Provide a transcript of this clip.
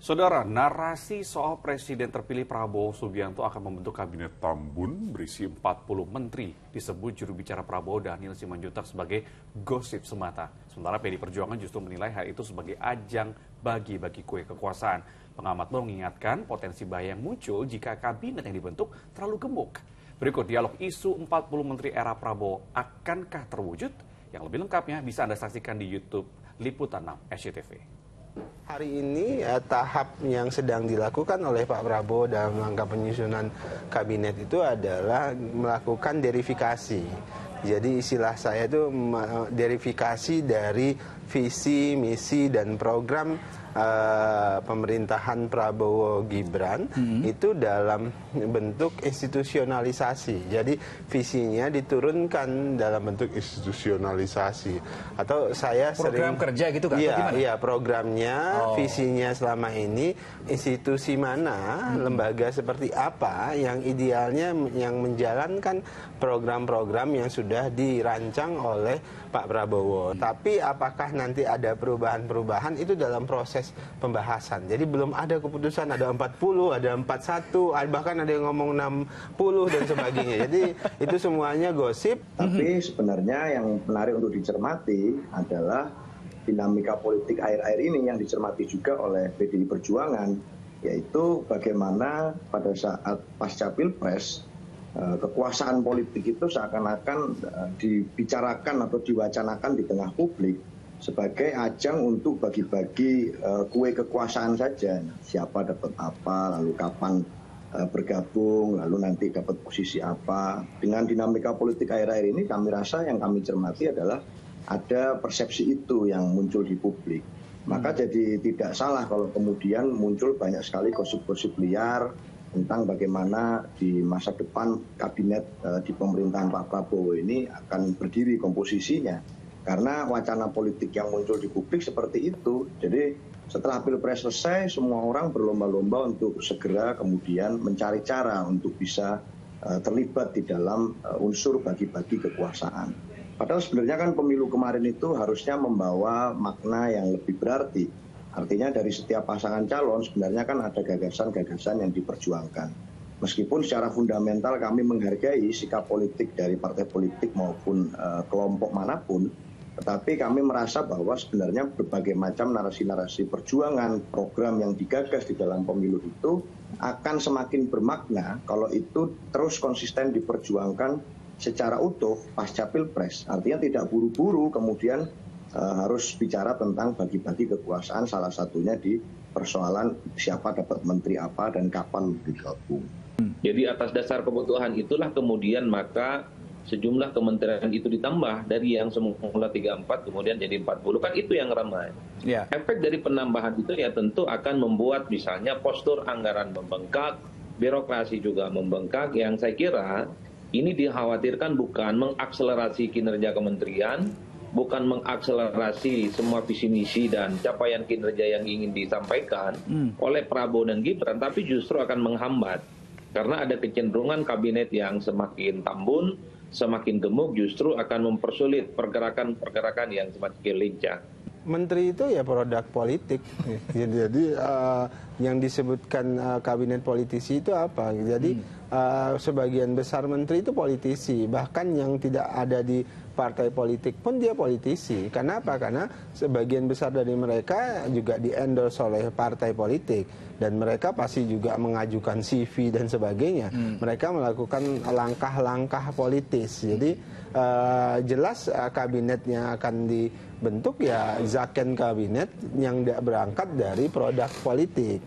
Saudara, narasi soal Presiden terpilih Prabowo Subianto akan membentuk kabinet Tambun berisi 40 menteri disebut juru bicara Prabowo Daniel Simanjuntak sebagai gosip semata. Sementara PD Perjuangan justru menilai hal itu sebagai ajang bagi-bagi kue kekuasaan. Pengamat mengingatkan potensi bahaya yang muncul jika kabinet yang dibentuk terlalu gemuk. Berikut dialog isu 40 menteri era Prabowo akankah terwujud? Yang lebih lengkapnya bisa Anda saksikan di YouTube Liputan 6 SCTV. Hari ini tahap yang sedang dilakukan oleh Pak Prabowo dalam langkah penyusunan kabinet itu adalah melakukan verifikasi. Jadi istilah saya itu verifikasi dari visi, misi, dan program pemerintahan Prabowo Gibran itu dalam bentuk institusionalisasi. Jadi visinya diturunkan dalam bentuk institusionalisasi. Atau saya program kerja gitu kan? Iya, programnya, visinya selama ini institusi mana, lembaga seperti apa yang idealnya yang menjalankan program-program yang sudah dirancang oleh Pak Prabowo. Tapi apakah nanti ada perubahan-perubahan itu dalam proses pembahasan. Jadi belum ada keputusan, ada 40, ada 41, bahkan ada yang ngomong 60 dan sebagainya. Jadi itu semuanya gosip. Tapi sebenarnya yang menarik untuk dicermati adalah dinamika politik akhir-akhir ini yang dicermati juga oleh PDI Perjuangan, yaitu bagaimana pada saat pasca Pilpres kekuasaan politik itu seakan-akan dibicarakan atau diwacanakan di tengah publik sebagai ajang untuk bagi-bagi kue kekuasaan saja. Siapa dapat apa, lalu kapan bergabung, lalu nanti dapat posisi apa. Dengan dinamika politik akhir-akhir ini kami rasa yang kami cermati adalah ada persepsi itu yang muncul di publik. Maka jadi tidak salah kalau kemudian muncul banyak sekali gosip-gosip liar tentang bagaimana di masa depan kabinet di pemerintahan Pak Prabowo ini akan berdiri komposisinya. Karena wacana politik yang muncul di publik seperti itu. Jadi setelah Pilpres selesai, semua orang berlomba-lomba untuk segera kemudian mencari cara untuk bisa terlibat di dalam unsur bagi-bagi kekuasaan. Padahal sebenarnya kan pemilu kemarin itu harusnya membawa makna yang lebih berarti. Artinya dari setiap pasangan calon sebenarnya kan ada gagasan-gagasan yang diperjuangkan. Meskipun secara fundamental kami menghargai sikap politik dari partai politik maupun kelompok manapun, tetapi kami merasa bahwa sebenarnya berbagai macam narasi-narasi perjuangan, program yang digagas di dalam pemilu itu akan semakin bermakna kalau itu terus konsisten diperjuangkan secara utuh pasca Pilpres. Artinya tidak buru-buru kemudian harus bicara tentang bagi-bagi kekuasaan, salah satunya di persoalan siapa dapat menteri apa dan kapan bergabung. Jadi atas dasar kebutuhan itulah kemudian maka sejumlah kementerian itu ditambah dari yang semula 34 kemudian jadi 40, kan itu yang ramai. Ya. Efek dari penambahan itu ya tentu akan membuat misalnya postur anggaran membengkak, birokrasi juga membengkak, yang saya kira ini dikhawatirkan bukan mengakselerasi kinerja kementerian, bukan mengakselerasi semua visi misi dan capaian kinerja yang ingin disampaikan oleh Prabowo dan Gibran, tapi justru akan menghambat. Karena ada kecenderungan kabinet yang semakin tambun, semakin gemuk, justru akan mempersulit pergerakan-pergerakan yang semakin lincah. Menteri itu ya produk politik. Jadi yang disebutkan kabinet politisi itu apa? Jadi sebagian besar menteri itu politisi. Bahkan yang tidak ada di partai politik pun dia politisi. Karena apa? Karena sebagian besar dari mereka juga di-endorse oleh partai politik. Dan mereka pasti juga mengajukan CV dan sebagainya. Mereka melakukan langkah-langkah politis. Jadi jelas kabinetnya akan dibentuk ya zaken kabinet yang berangkat dari produk politik.